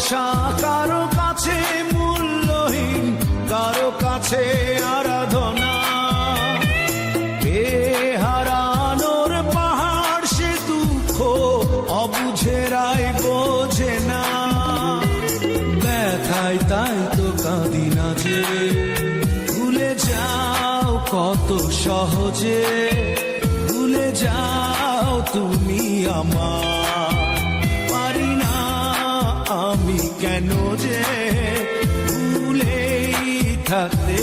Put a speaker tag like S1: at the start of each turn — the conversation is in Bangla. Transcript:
S1: ভালোবাসা কারো কাছে মূল্যহীন, কারো কাছে আরাধনা। কে হারানোর পাহাড় সে দুঃখ অবুঝেরাই বোঝে না। ব্যথায় তাই তো কাঁদি না যে, ভুলে যাও কত সহজে, ভুলে যাও তুমি আমার। পারি না আমি কেন যে ভুলেই থাকতে।